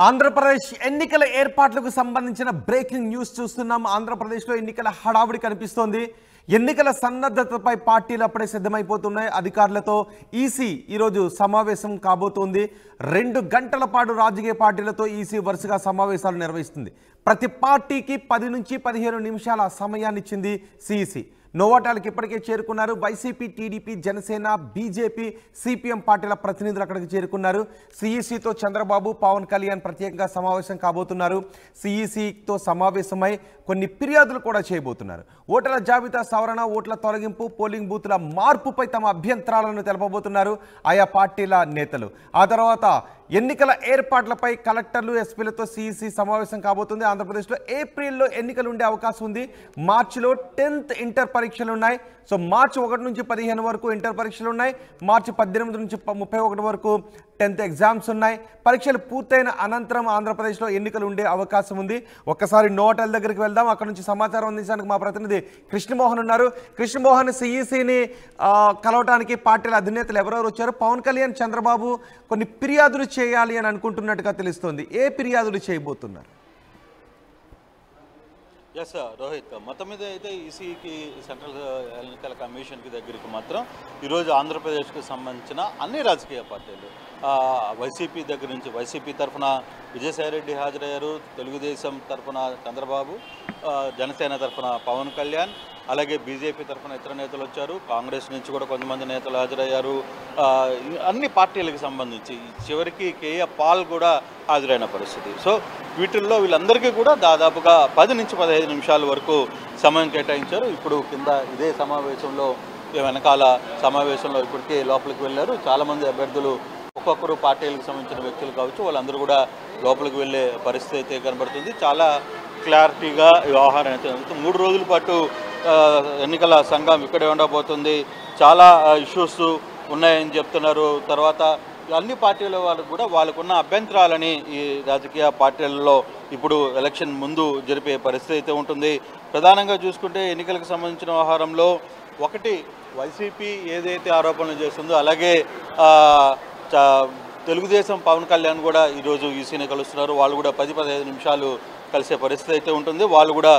ఆంధ్రప్రదేశ్ ఎన్నికల ఏర్పాట్లకు సంబంధించిన breaking news చూస్తున్నాం. ఆంధ్రప్రదేశ్లో ఎన్నికల హడావుడి కనిపిస్తోంది. ఎన్నికల సన్నద్ధతపై పార్టీలు అప్పుడే సిద్ధమైపోతున్నాయి. అధికారులతో ఈసీ ఈరోజు సమావేశం కాబోతోంది. 2 గంటల పాటు రాజకీయ పార్టీలతో ఈసీ వరుసగా సమావేశాలు నిర్వహిస్తుంది. ప్రతి పార్టీకి 10 నుంచి 15 నిమిషాల సమయాన్ని ఇచ్చింది సిఈసి. నోవాటాలకు ఇప్పటికే చేరుకున్నారు. YCP, TDP, Janasena, BJP, CPM పార్టీల ప్రతినిధులు అక్కడికి చేరుకున్నారు. సిఈసితో చంద్రబాబు, పవన్ కళ్యాణ్ ప్రత్యేకంగా సమావేశం కాబోతున్నారు. సిఈసితో సమావేశమై కొన్ని ఫిర్యాదులు కూడా చేయబోతున్నారు. ఓటర్ల జాబితా సవరణ, ఓట్ల తొలగింపు, పోలింగ్ బూత్ల మార్పుపై తమ అభ్యంతరాలను తెలపబోతున్నారు ఆయా పార్టీల నేతలు. ఆ తర్వాత ఎన్నికల ఏర్పాట్లపై కలెక్టర్లు, ఎస్పీలతో సిఈసి సమావేశం కాబోతుంది. ఆంధ్రప్రదేశ్లో ఏప్రిల్లో ఎన్నికలు ఉండే అవకాశం ఉంది. మార్చిలో 10th ఇంటర్ పరీక్షలు ఉన్నాయి. సో మార్చి 1 నుంచి 15 వరకు ఇంటర్ పరీక్షలు ఉన్నాయి. మార్చి 18 నుంచి 31 వరకు 10th ఎగ్జామ్స్ ఉన్నాయి. పరీక్షలు పూర్తయిన అనంతరం ఆంధ్రప్రదేశ్లో ఎన్నికలు ఉండే అవకాశం ఉంది. ఒక్కసారి నోటల్ దగ్గరికి వెళ్దాం. అక్కడ నుంచి సమాచారం అందించడానికి మా ప్రతినిధి కృష్ణమోహన్ ఉన్నారు. కృష్ణమోహన్, సిఈసిని కలవటానికి పార్టీల అధినేతలు ఎవరెవరు వచ్చారు? పవన్ కళ్యాణ్, చంద్రబాబు కొన్ని ఫిర్యాదులు చేయాలి అని అనుకుంటున్నట్టుగా తెలుస్తోంది. ఏ ఫిర్యాదులు చేయబోతున్నారు? ఎస్ రోహిత్, మొత్తం మీద అయితే ఈసీకి, సెంట్రల్ ఎన్నికల కమిషన్కి దగ్గరికి మాత్రం ఈరోజు ఆంధ్రప్రదేశ్కి సంబంధించిన అన్ని రాజకీయ పార్టీలు, వైసీపీ దగ్గర నుంచి వైసీపీ తరఫున విజయసాయిరెడ్డి హాజరయ్యారు, తెలుగుదేశం తరఫున చంద్రబాబు, జనసేన తరఫున పవన్ కళ్యాణ్, అలాగే బీజేపీ తరఫున ఇతర నేతలు వచ్చారు, కాంగ్రెస్ నుంచి కూడా కొంతమంది నేతలు హాజరయ్యారు. అన్ని పార్టీలకు సంబంధించి చివరికి కేఏ పాల్ కూడా హాజరైన పరిస్థితి. సో వీటిల్లో వీళ్ళందరికీ కూడా దాదాపుగా 10 నుంచి 15 నిమిషాల వరకు సమయం కేటాయించారు. ఇప్పుడు కింద ఇదే సమావేశంలో, వెనకాల సమావేశంలో ఇప్పటికే లోపలికి వెళ్ళారు. చాలామంది అభ్యర్థులు, ఒక్కొక్కరు పార్టీలకు సంబంధించిన వ్యక్తులు కావచ్చు, వాళ్ళందరూ కూడా లోపలికి వెళ్ళే పరిస్థితి అయితే కనబడుతుంది. చాలా క్లారిటీగా వ్యవహారం అయితే 3 రోజుల పాటు ఎన్నికల సంఘం ఇక్కడే ఉండబోతుంది. చాలా ఇష్యూస్ ఉన్నాయని చెప్తున్నారు. తర్వాత అన్ని పార్టీల వాళ్ళకు కూడా వాళ్ళకున్న అభ్యంతరాలని ఈ రాజకీయ పార్టీలలో ఇప్పుడు ఎలక్షన్ ముందు జరిపే పరిస్థితి అయితే ఉంటుంది. ప్రధానంగా చూసుకుంటే ఎన్నికలకు సంబంధించిన వ్యవహారంలో ఒకటి, వైసీపీ ఏదైతే ఆరోపణలు చేస్తుందో, అలాగే తెలుగుదేశం పవన్ కళ్యాణ్ కూడా ఈరోజు ఈసీని కలుస్తున్నారు. వాళ్ళు కూడా 10-15 నిమిషాలు కలిసే పరిస్థితి అయితే ఉంటుంది. వాళ్ళు కూడా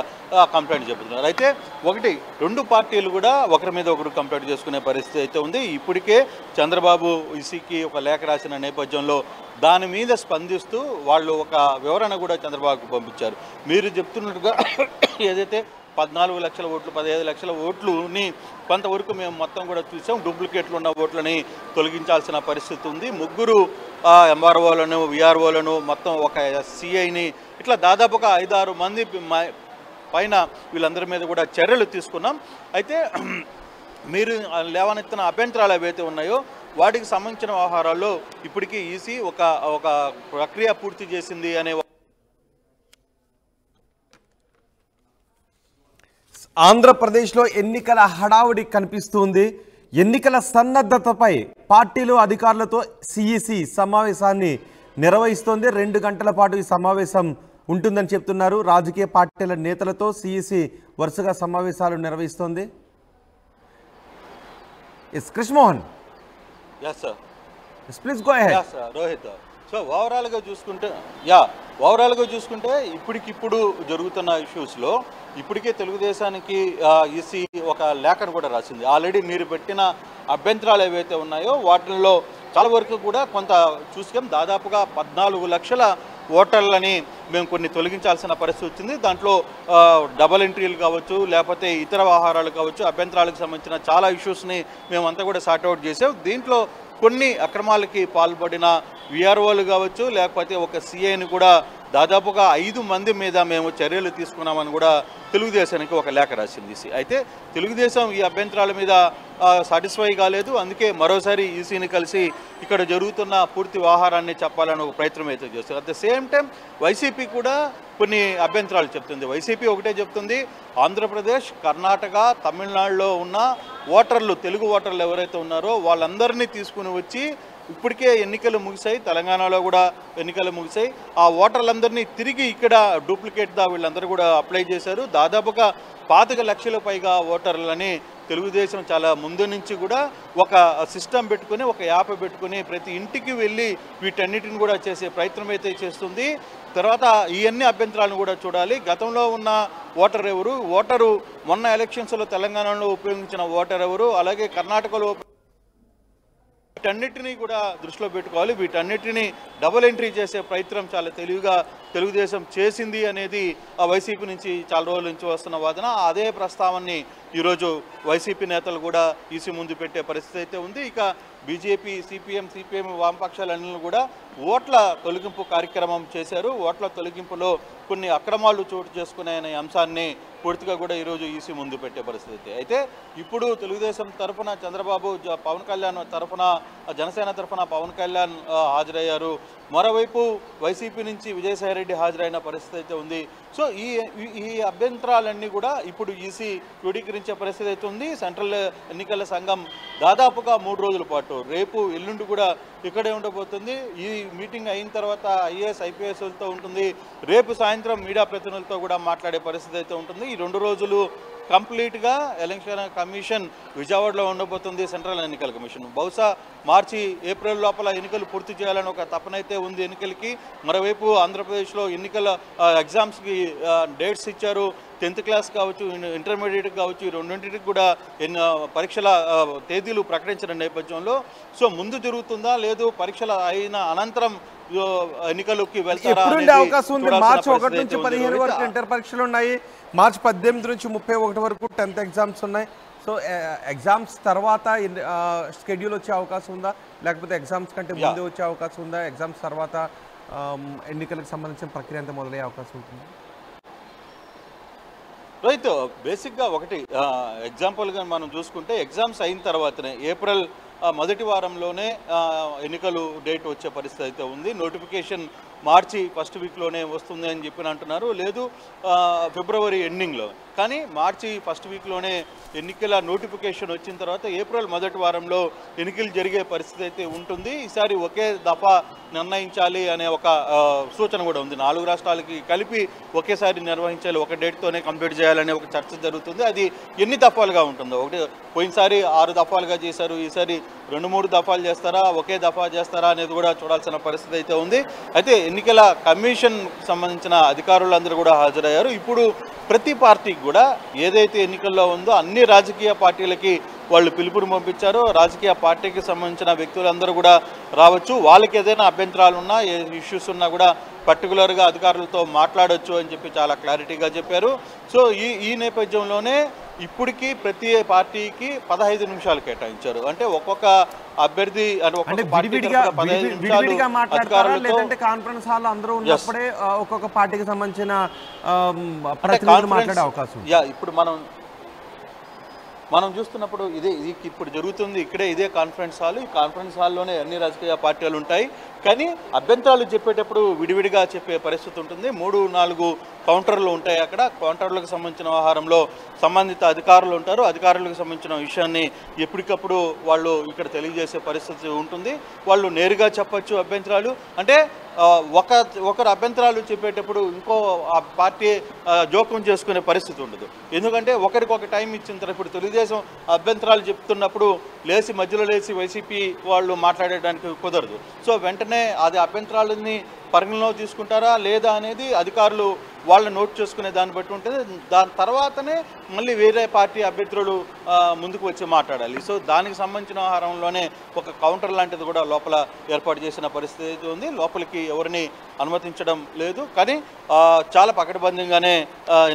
కంప్లైంట్ చెబుతున్నారు. అయితే ఒకటి, 2 పార్టీలు కూడా ఒకరి మీద ఒకరు కంప్లైంట్ చేసుకునే పరిస్థితి అయితే ఉంది. ఇప్పటికే చంద్రబాబు ఈసీకి ఒక లేఖ రాసిన నేపథ్యంలో దాని మీద స్పందిస్తూ వాళ్ళు ఒక వివరణ కూడా చంద్రబాబుకు పంపించారు. మీరు చెప్తున్నట్టుగా ఏదైతే 14 లక్షల ఓట్లు, 15 లక్షల ఓట్లుని కొంతవరకు మేము మొత్తం కూడా చూసాం. డూప్లికేట్లు ఉన్న ఓట్లని తొలగించాల్సిన పరిస్థితి ఉంది. 3 ఎంఆర్ఓలను, విఆర్ఓలను, మొత్తం ఒక సిఐని, ఇట్లా దాదాపుగా 5-6 మంది పైన వీళ్ళందరి మీద కూడా చర్యలు తీసుకున్నాం. అయితే మీరు లేవనెత్తిన అభ్యంతరాలు ఏవైతే ఉన్నాయో వాటికి సంబంధించిన వ్యవహారాల్లో ఇప్పటికీ ఈసీ ఒక ప్రక్రియ పూర్తి చేసింది అనే. ఆంధ్రప్రదేశ్లో ఎన్నికల హడావుడి కనిపిస్తుంది. ఎన్నికల సన్నద్ధతపై పార్టీలు, అధికారులతో సిఈసి సమావేశాన్ని నిర్వహిస్తోంది. 2 గంటల పాటు ఈ సమావేశం ఉంటుందని చెప్తున్నారు. రాజకీయ పార్టీల నేతలతో సిఈసి వరుసగా సమావేశాలు నిర్వహిస్తోంది. Krishnamohan, please go ahead. Rohit, so ఓవరాల్గా చూసుకుంటే ఇప్పటికిప్పుడు జరుగుతున్న ఇష్యూస్లో ఇప్పటికే తెలుగుదేశానికి ఈసీ ఒక లేఖను కూడా రాసింది. ఆల్రెడీ మీరు పెట్టిన అభ్యంతరాలు ఏవైతే ఉన్నాయో వాటిల్లో చాలా వరకు కూడా కొంత చూసాం. దాదాపుగా 14 లక్షల ఓటర్లని మేము కొన్ని తొలగించాల్సిన పరిస్థితి వచ్చింది. దాంట్లో డబల్ ఎంట్రీలు కావచ్చు, లేకపోతే ఇతర వ్యవహారాలు కావచ్చు, అభ్యంతరాలకు సంబంధించిన చాలా ఇష్యూస్ని మేమంతా కూడా సార్ట్అవుట్ చేసాం. దీంట్లో కొన్ని అక్రమాలకి పాల్పడిన విఆర్ఓలు కావచ్చు, లేకపోతే ఒక సిఐని కూడా దాదాపుగా 5 మంది మీద మేము చర్యలు తీసుకున్నామని కూడా తెలుగుదేశానికి ఒక లేఖ రాసింది ఈసీ. అయితే తెలుగుదేశం ఈ అభ్యంతరాల మీద సాటిస్ఫై కాలేదు. అందుకే మరోసారి ఈసీని కలిసి ఇక్కడ జరుగుతున్న పూర్తి వ్యవహారాన్ని చెప్పాలని ఒక ప్రయత్నం అయితే చేస్తారు. At the same time YCP కూడా కొన్ని అభ్యంతరాలు చెప్తుంది. వైసీపీ ఒకటే చెప్తుంది, ఆంధ్రప్రదేశ్, కర్ణాటక, తమిళనాడులో ఉన్న ఓటర్లు, తెలుగు ఓటర్లు ఎవరైతే ఉన్నారో వాళ్ళందరినీ తీసుకుని వచ్చి, ఇప్పటికే ఎన్నికలు ముగిశాయి, తెలంగాణలో కూడా ఎన్నికలు ముగిశాయి, ఆ ఓటర్లందరినీ తిరిగి ఇక్కడ డూప్లికేట్ వీళ్ళందరూ కూడా అప్లై చేశారు. దాదాపుగా 25 లక్షల పైగా ఓటర్లని తెలుగుదేశం చాలా ముందు నుంచి కూడా ఒక సిస్టమ్ పెట్టుకుని, ఒక యాప్ పెట్టుకుని ప్రతి ఇంటికి వెళ్ళి వీటన్నిటిని కూడా చేసే ప్రయత్నం అయితే చేస్తుంది. తర్వాత ఇవన్నీ అభ్యంతరాలను కూడా చూడాలి. గతంలో ఉన్న ఓటరు మొన్న ఎలక్షన్స్లో తెలంగాణలో ఉపయోగించిన ఓటర్ ఎవరు, అలాగే కర్ణాటకలో వీటన్నిటినీ కూడా దృష్టిలో పెట్టుకోవాలి. వీటన్నిటినీ డబుల్ ఎంట్రీ చేసే ప్రయత్నం చాలా తెలివిగా తెలుగుదేశం చేసింది అనేది ఆ వైసీపీ నుంచి చాలా రోజుల నుంచి వస్తున్న వాదన. అదే ప్రస్తావనని ఈరోజు వైసీపీ నేతలు కూడా ఈసీ ముందు పెట్టే పరిస్థితి అయితే ఉంది. ఇక బీజేపీ, సిపిఎం వామపక్షాలన్నీ కూడా ఓట్ల తొలగింపు కార్యక్రమం చేశారు. ఓట్ల తొలగింపులో కొన్ని అక్రమాలు చోటు చేసుకునే అంశాన్ని పూర్తిగా కూడా ఈరోజు ఈసీ ముందు పెట్టే పరిస్థితి. అయితే ఇప్పుడు తెలుగుదేశం తరఫున చంద్రబాబు, పవన్ కళ్యాణ్ తరఫున, జనసేన తరఫున పవన్ కళ్యాణ్ హాజరయ్యారు. మరోవైపు వైసీపీ నుంచి విజయసాయిరెడ్డి హాజరైన పరిస్థితి అయితే ఉంది. సో ఈ అభ్యంతరాలన్నీ కూడా ఇప్పుడు ఈసీ క్రోడీకరించే పరిస్థితి అయితే ఉంది. సెంట్రల్ ఎన్నికల సంఘం దాదాపుగా 3 రోజుల పాటు రేపు ఎల్లుండి కూడా ఇక్కడే ఉండబోతుంది. ఈ మీటింగ్ అయిన తర్వాత ఐఏఎస్ ఐపీఎస్లతో ఉంటుంది. రేపు సాయంత్రం మీడియా ప్రతినిధులతో కూడా మాట్లాడే పరిస్థితి అయితే ఉంటుంది. ఈ 2 రోజులు కంప్లీట్గా ఎలక్షన్ కమిషన్ విజయవాడలో ఉండబోతుంది. సెంట్రల్ ఎన్నికల కమిషన్ బహుశా మార్చి, ఏప్రిల్ లోపల ఎన్నికలు పూర్తి చేయాలని ఒక తపనైతే ఉంది ఎన్నికలకి. మరోవైపు ఆంధ్రప్రదేశ్లో ఎన్నికల ఎగ్జామ్స్కి డేట్స్ ఇచ్చారు. 10th క్లాస్ కావచ్చు, ఇంటర్మీడియట్ కావచ్చు, ఈ రెండింటికి కూడా పరీక్షల తేదీలు ప్రకటించిన నేపథ్యంలో సో ముందు జరుగుతుందా లేదు, పరీక్షలు అయిన అనంతరం ఎన్నికలకి వెళ్తారా అనేది అవకాశం ఉంది. మార్చి 1 నుంచి 15 వరకు ఇంటర్ పరీక్షలు ఉన్నాయి. మార్చి 18 నుంచి 31 వరకు 10th ఎగ్జామ్స్ ఉన్నాయి. సో ఎగ్జామ్స్ తర్వాత షెడ్యూల్ వచ్చే అవకాశం ఉందా, లేకపోతే ఎగ్జామ్స్ కంటే ముందే వచ్చే అవకాశం ఉందా, ఎగ్జామ్స్ తర్వాత ఎన్నికలకు సంబంధించిన ప్రక్రియ అంతా మొదలయ్యే అవకాశం ఉంటుంది? రైట్, బేసిక్గా ఒకటి ఎగ్జాంపుల్గా మనం చూసుకుంటే ఎగ్జామ్స్ అయిన తర్వాతనే ఏప్రిల్ మొదటి వారంలోనే ఎన్నికలు డేట్ వచ్చే పరిస్థితి అయితే ఉంది. నోటిఫికేషన్ మార్చి ఫస్ట్ వీక్లోనే వస్తుంది అని చెప్పి అంటున్నారు, లేదు ఫిబ్రవరి ఎండింగ్లో. కానీ మార్చి ఫస్ట్ వీక్లోనే ఎన్నికల నోటిఫికేషన్ వచ్చిన తర్వాత ఏప్రిల్ మొదటి వారంలో ఎన్నికలు జరిగే పరిస్థితి అయితే ఉంటుంది. ఈసారి ఒకే దఫా నిర్ణయించాలి అనే ఒక సూచన కూడా ఉంది. 4 రాష్ట్రాలకి కలిపి ఒకేసారి నిర్వహించాలి, ఒక డేట్తోనే కంప్లీట్ చేయాలనే ఒక చర్చ జరుగుతుంది. అది ఎన్ని దఫాలుగా ఉంటుందో, ఒకటి పోయినసారి 6 దఫాలుగా చేశారు, ఈసారి 2-3 దఫాలు చేస్తారా, ఒకే దఫా చేస్తారా అనేది కూడా చూడాల్సిన పరిస్థితి అయితే ఉంది. అయితే ఎన్నికల కమిషన్ సంబంధించిన అధికారులందరూ కూడా హాజరయ్యారు. ఇప్పుడు ప్రతి పార్టీకి కూడా ఏదైతే ఎన్నికల్లో ఉందో అన్ని రాజకీయ పార్టీలకి వాళ్ళు పిలుపుని పంపించారు. రాజకీయ పార్టీకి సంబంధించిన వ్యక్తులందరూ కూడా రావచ్చు. వాళ్ళకి ఏదైనా అభ్యంతరాలు ఉన్నా, ఏ ఇష్యూస్ ఉన్నా కూడా పర్టికులర్గా అధికారులతో మాట్లాడవచ్చు అని చెప్పి చాలా క్లారిటీగా చెప్పారు. సో ఈ నేపథ్యంలోనే ఇప్పటికీ ప్రతి పార్టీకి 15 నిమిషాలు కేటాయించారు. అంటే ఒక్కొక్క అభ్యర్థి కాన్ఫరెన్స్ హాల్ అందరూ ఉన్నప్పుడే ఒక్కొక్క పార్టీకి సంబంధించిన ప్రతినిధులు మాట్లాడే అవకాశం. ఇప్పుడు మనం చూస్తున్నప్పుడు ఇది ఇప్పుడు జరుగుతుంది ఇదే కాన్ఫరెన్స్ హాల్. ఈ కాన్ఫరెన్స్ హాల్లోనే అన్ని రాజకీయ పార్టీలు ఉంటాయి. కానీ అభ్యంతరాలు చెప్పేటప్పుడు విడివిడిగా చెప్పే పరిస్థితి ఉంటుంది. 3-4 కౌంటర్లు ఉంటాయి. అక్కడ కౌంటర్లకు సంబంధించిన వ్యవహారంలో సంబంధిత అధికారులు ఉంటారు. అధికారులకు సంబంధించిన విషయాన్ని ఎప్పటికప్పుడు వాళ్ళు ఇక్కడ తెలియజేసే పరిస్థితి ఉంటుంది. వాళ్ళు నేరుగా చెప్పచ్చు అభ్యంతరాలు. అంటే ఒకరు అభ్యంతరాలు చెప్పేటప్పుడు ఇంకో పార్టీ జోక్యం చేసుకునే పరిస్థితి ఉండదు. ఎందుకంటే ఒకరికొక టైం ఇచ్చిన తర్వాత ఇప్పుడు తెలుగుదేశం అభ్యంతరాలు చెప్తున్నప్పుడు మధ్యలో లేచి వైసీపీ వాళ్ళు మాట్లాడడానికి కుదరదు. సో వెంటనే అది అభ్యంతరాలని పరిగణలో తీసుకుంటారా లేదా అనేది అధికారులు వాళ్ళు నోట్ చేసుకునే దాన్ని బట్టి ఉంటుంది. దాని తర్వాతనే మళ్ళీ వేరే పార్టీ అభ్యర్థులు ముందుకు వచ్చి మాట్లాడాలి. సో దానికి సంబంధించిన వ్యవహారంలోనే ఒక కౌంటర్ లాంటిది కూడా లోపల ఏర్పాటు చేసిన పరిస్థితి ఉంది. లోపలికి ఎవరిని అనుమతించడం లేదు. కానీ చాలా పకడ్బందీగానే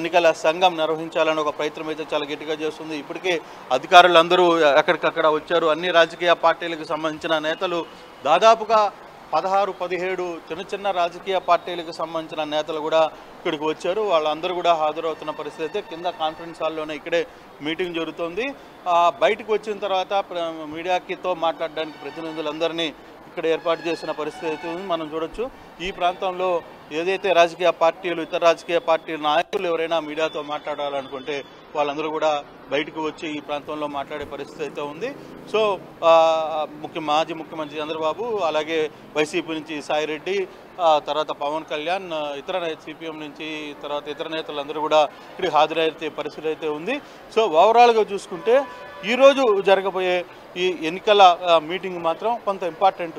ఎన్నికల సంఘం నిర్వహించాలని ఒక ప్రయత్నం అయితే చాలా గట్టిగా చేస్తుంది. ఇప్పటికే అధికారులందరూ ఎక్కడికక్కడ వచ్చారు. అన్ని రాజకీయ పార్టీలకు సంబంధించిన నేతలు దాదాపుగా 16-17 చిన్న రాజకీయ పార్టీలకు సంబంధించిన నేతలు కూడా ఇక్కడికి వచ్చారు. వాళ్ళందరూ కూడా హాజరవుతున్న పరిస్థితి అయితే కింద కాన్ఫరెన్స్ హాల్లోనే ఇక్కడే మీటింగ్ జరుగుతుంది. బయటకు వచ్చిన తర్వాత మీడియాకితో మాట్లాడడానికి ప్రతినిధులందరినీ ఇక్కడ ఏర్పాటు చేసిన పరిస్థితి అయితే మనం చూడొచ్చు. ఈ ప్రాంతంలో ఏదైతే రాజకీయ పార్టీలు ఇతర రాజకీయ పార్టీల నాయకులు ఎవరైనా మీడియాతో మాట్లాడాలనుకుంటే వాళ్ళందరూ కూడా బయటకు వచ్చి ఈ ప్రాంతంలో మాట్లాడే పరిస్థితి అయితే ఉంది. సో మాజీ ముఖ్యమంత్రి చంద్రబాబు, అలాగే వైసీపీ నుంచి సాయిరెడ్డి, తర్వాత పవన్ కళ్యాణ్, ఇతర సిపిఎం నుంచి తర్వాత ఇతర నేతలందరూ కూడా ఇక్కడికి హాజరైతే పరిస్థితి అయితే ఉంది. సో ఓవరాల్గా చూసుకుంటే ఈరోజు జరగబోయే ఈ ఎన్నికల మీటింగ్ మాత్రం కొంత ఇంపార్టెంట్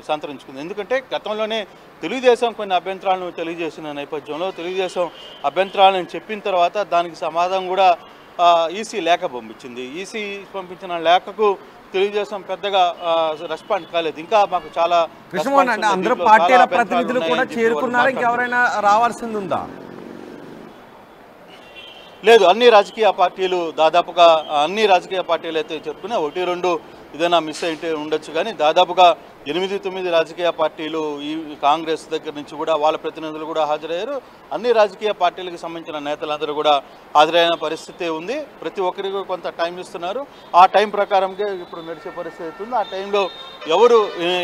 సంతరించుకుంది. ఎందుకంటే గతంలోనే తెలుగుదేశం కొన్ని అభ్యంతరాలను తెలియజేసిన నేపథ్యంలో తెలుగుదేశం అభ్యంతరాలను చెప్పిన తర్వాత దానికి సమాధానం కూడా ఈసీ లేఖ పంపించింది. ఈసీ పంపించిన లేఖకు తెలుగుదేశం పెద్దగా రెస్పాండ్ కాలేదు. ఇంకా మాకు చాలా అందరూ పార్టీల ప్రతినిధులు కూడా చేరుకున్నారు, ఇంకెవరైనా రావాల్సింది ఉందా? లేదు, అన్ని రాజకీయ పార్టీలు దాదాపుగా అన్ని రాజకీయ పార్టీలు అయితే చెప్పుకున్నా 1-2 ఏదైనా మిస్ అయితే ఉండొచ్చు, కానీ దాదాపుగా 8-9 రాజకీయ పార్టీలు ఈ కాంగ్రెస్ దగ్గర నుంచి కూడా వాళ్ళ ప్రతినిధులు కూడా హాజరయ్యారు. అన్ని రాజకీయ పార్టీలకు సంబంధించిన నేతలందరూ కూడా హాజరైన పరిస్థితి ఉంది. ప్రతి ఒక్కరికి కొంత టైం ఇస్తున్నారు. ఆ టైం ప్రకారంగా ఇప్పుడు నడిచే పరిస్థితి ఉంది. ఆ టైంలో ఎవరు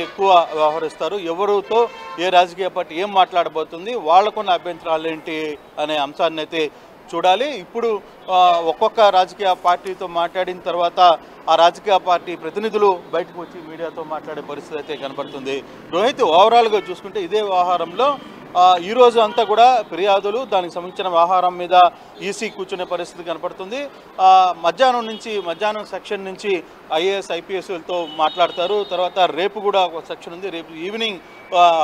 ఎక్కువ వ్యవహరిస్తారు, ఎవరితో ఏ రాజకీయ పార్టీ ఏం మాట్లాడబోతుంది, వాళ్ళకున్న అభ్యంతరాలు ఏంటి అనే అంశాన్ని అయితే చూడాలి. ఇప్పుడు ఒక్కొక్క రాజకీయ పార్టీతో మాట్లాడిన తర్వాత ఆ రాజకీయ పార్టీ ప్రతినిధులు బయటకు వచ్చి మీడియాతో మాట్లాడే పరిస్థితి అయితే కనపడుతుంది. రోహిత్, ఓవరాల్గా చూసుకుంటే ఇదే వ్యవహారంలో ఈరోజు అంతా కూడా ఫిర్యాదులు, దానికి సంబంధించిన వ్యవహారం మీద ఈసీ కూర్చునే పరిస్థితి కనపడుతుంది. మధ్యాహ్నం సెక్షన్ నుంచి ఐఏఎస్ ఐపీఎస్లతో మాట్లాడతారు. తర్వాత రేపు కూడా ఒక సెక్షన్ ఉంది. రేపు ఈవినింగ్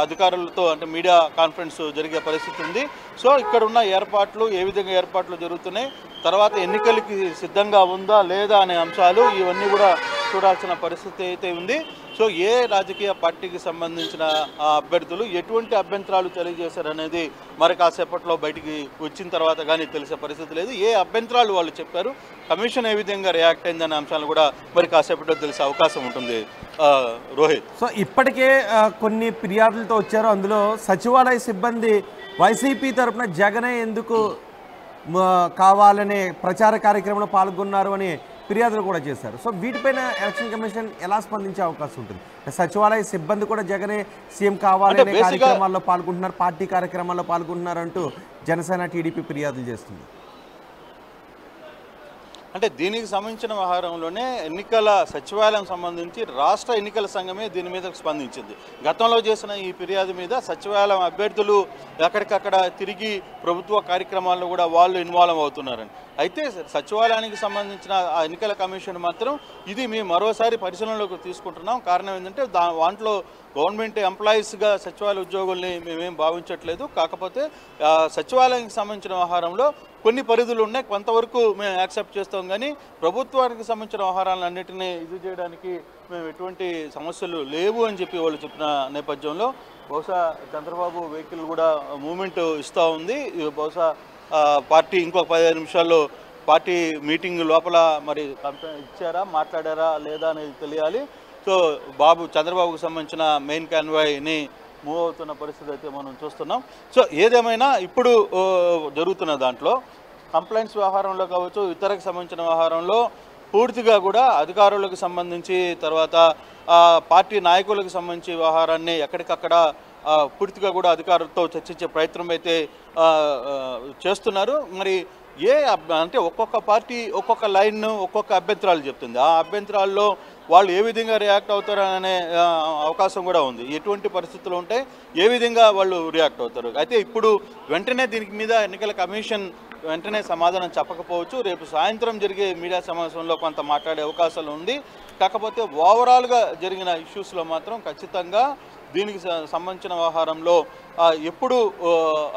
అధికారులతో అంటే మీడియా కాన్ఫరెన్స్ జరిగే పరిస్థితి ఉంది. సో ఇక్కడ ఉన్న ఏర్పాట్లు ఏ విధంగా ఏర్పాట్లు జరుగుతున్నాయి, తర్వాత ఎన్నికలకి సిద్ధంగా ఉందా లేదా అనే అంశాలు ఇవన్నీ కూడా చూడాల్సిన పరిస్థితి అయితే ఉంది. సో ఏ రాజకీయ పార్టీకి సంబంధించిన అభ్యర్థులు ఎటువంటి అభ్యంతరాలు తెలియజేశారనేది మరి కాసేపట్లో బయటికి వచ్చిన తర్వాత కానీ తెలిసే పరిస్థితి లేదు. ఏ అభ్యంతరాలు వాళ్ళు చెప్పారు, కమిషన్ ఏ విధంగా రియాక్ట్ అయిందనే అంశాలు కూడా మరి కాసేపట్లో తెలిసే అవకాశం ఉంటుంది. రోహిత్, సో ఇప్పటికే కొన్ని ఫిర్యాదులతో వచ్చారు. అందులో సచివాలయ సిబ్బంది వైసీపీ తరఫున జగనే ఎందుకు కావాలనే ప్రచార కార్యక్రమంలో పాల్గొన్నారు అని ఫిర్యాదులు కూడా చేశారు. సో వీటిపైన ఎలక్షన్ కమిషన్ ఎలా స్పందించే అవకాశం ఉంటుంది? సచివాలయ సిబ్బంది కూడా జగనే సీఎం కావాలనే కార్యక్రమాల్లో పాల్గొంటున్నారు, పార్టీ కార్యక్రమాల్లో పాల్గొంటున్నారు అంటూ జనసేన టీడీపీ ఫిర్యాదులు చేస్తుంది. అంటే దీనికి సంబంధించిన వ్యవహారంలోనే ఎన్నికల సచివాలయం సంబంధించి రాష్ట్ర ఎన్నికల సంఘమే దీని మీద స్పందించింది. గతంలో చేసిన ఈ ఫిర్యాదు మీద సచివాలయం అభ్యర్థులు ఎక్కడికక్కడ తిరిగి ప్రభుత్వ కార్యక్రమాల్లో కూడా వాళ్ళు ఇన్వాల్వ్ అవుతున్నారని. అయితే సచివాలయానికి సంబంధించిన ఆ ఎన్నికల కమిషన్ మాత్రం ఇది మేము మరోసారి పరిశీలనలోకి తీసుకుంటున్నాం. కారణం ఏంటంటే దాంట్లో గవర్నమెంట్ ఎంప్లాయీస్గా సచివాలయ ఉద్యోగుల్ని మేమేం భావించట్లేదు. కాకపోతే సచివాలయానికి సంబంధించిన వ్యవహారంలో కొన్ని పరిధులు ఉన్నాయి, కొంతవరకు మేము యాక్సెప్ట్ చేస్తాం, కానీ ప్రభుత్వానికి సంబంధించిన వ్యవహారాలన్నింటినీ ఇది చేయడానికి మేము ఎటువంటి సమస్యలు లేవు అని చెప్పి వాళ్ళు చెప్పిన నేపథ్యంలో బహుశా చంద్రబాబు వెహికల్ కూడా మూమెంట్ ఇస్తూ ఉంది. బహుశా పార్టీ ఇంకొక 15 నిమిషాల్లో పార్టీ మీటింగ్ లోపల మరి ఇచ్చారా, మాట్లాడారా లేదా అనేది తెలియాలి. సో చంద్రబాబుకు సంబంధించిన మెయిన్ కాన్వాయ్ని మూవ్ అవుతున్న పరిస్థితి అయితే మనం చూస్తున్నాం. సో ఏదేమైనా ఇప్పుడు జరుగుతున్న దాంట్లో కంప్లైంట్స్ వ్యవహారంలో కావచ్చు, ఇతరకు సంబంధించిన వ్యవహారంలో పూర్తిగా కూడా అధికారులకు సంబంధించి తర్వాత పార్టీ నాయకులకు సంబంధించి వ్యవహారాన్ని ఎక్కడికక్కడ పూర్తిగా కూడా అధికారులతో చర్చించే ప్రయత్నం అయితే చేస్తున్నారు. మరి అంటే ఒక్కొక్క పార్టీ ఒక్కొక్క లైన్ ఒక్కొక్క అభ్యంతరాలు చెప్తుంది. ఆ అభ్యంతరాల్లో వాళ్ళు ఏ విధంగా రియాక్ట్ అవుతారనే అవకాశం కూడా ఉంది. ఎటువంటి పరిస్థితులు ఉంటాయి, ఏ విధంగా వాళ్ళు రియాక్ట్ అవుతారు. అయితే ఇప్పుడు వెంటనే దీనికి మీద ఎన్నికల కమిషన్ వెంటనే సమాధానం చెప్పకపోవచ్చు. రేపు సాయంత్రం జరిగే మీడియా సమావేశంలో కొంత మాట్లాడే అవకాశాలు ఉంది. కాకపోతే ఓవరాల్గా జరిగిన ఇష్యూస్లో మాత్రం ఖచ్చితంగా దీనికి సంబంధించిన వ్యవహారంలో ఎప్పుడు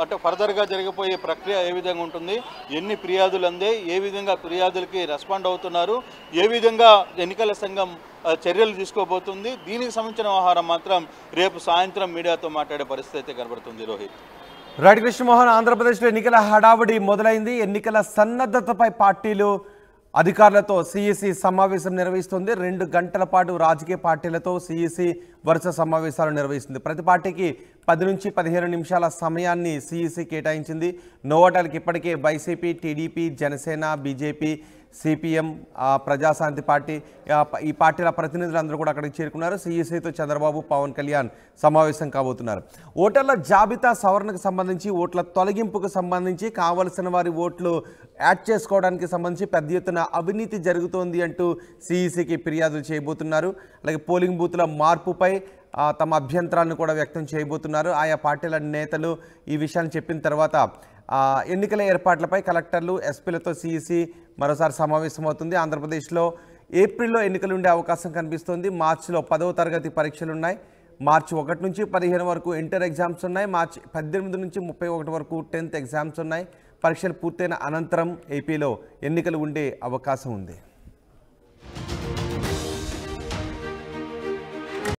అంటే ఫర్దర్గా జరిగిపోయే ప్రక్రియ ఏ విధంగా ఉంటుంది, ఎన్ని ఫిర్యాదులు అందే, ఏ విధంగా ఫిర్యాదులకి రెస్పాండ్ అవుతున్నారు, ఏ విధంగా ఎన్నికల సంఘం చర్యలు తీసుకోబోతుంది, దీనికి సంబంధించిన వ్యవహారం మాత్రం రేపు సాయంత్రం మీడియాతో మాట్లాడే పరిస్థితి అయితే కనబడుతుంది. రోహిత్, రైట్. కృష్ణమోహన్, ఆంధ్రప్రదేశ్లో ఎన్నికల హడావుడి మొదలైంది. ఎన్నికల సన్నద్ధతపై పార్టీలు అధికారులతో సిఈసి సమావేశం నిర్వహిస్తుంది. 2 గంటల పాటు రాజకీయ పార్టీలతో సిఈసి వరుస సమావేశాలు నిర్వహిస్తుంది. ప్రతి పార్టీకి 10 నుంచి 15 నిమిషాల సమయాన్ని సిఈసి కేటాయించింది. నోవాటాలకు ఇప్పటికే YCP, TDP, Janasena, BJP, CPM, Praja Shanti party, ఈ పార్టీల ప్రతినిధులందరూ కూడా అక్కడికి చేరుకున్నారు. సిఈసితో చంద్రబాబు, పవన్ కళ్యాణ్ సమావేశం కాబోతున్నారు. ఓటర్ల జాబితా సవరణకు సంబంధించి, ఓట్ల తొలగింపుకు సంబంధించి, కావలసిన వారి ఓట్లు యాడ్ చేసుకోవడానికి సంబంధించి పెద్ద ఎత్తున అవినీతి జరుగుతోంది అంటూ సిఈసికి ఫిర్యాదులు చేయబోతున్నారు. అలాగే పోలింగ్ బూత్ల మార్పుపై తమ అభ్యంతరాలను కూడా వ్యక్తం చేయబోతున్నారు. ఆయా పార్టీల నేతలు ఈ విషయాన్ని చెప్పిన తర్వాత ఎన్నికల ఏర్పాట్లపై కలెక్టర్లు, ఎస్పీలతో సిఈసి మరోసారి సమావేశమవుతుంది. ఆంధ్రప్రదేశ్లో ఏప్రిల్లో ఎన్నికలు ఉండే అవకాశం కనిపిస్తోంది. మార్చిలో 10వ తరగతి పరీక్షలు ఉన్నాయి. మార్చి 1 నుంచి 15 వరకు ఇంటర్ ఎగ్జామ్స్ ఉన్నాయి. మార్చి 18 నుంచి 31 వరకు 10th ఎగ్జామ్స్ ఉన్నాయి. పరీక్షలు పూర్తయిన అనంతరం ఏపీలో ఎన్నికలు ఉండే అవకాశం ఉంది.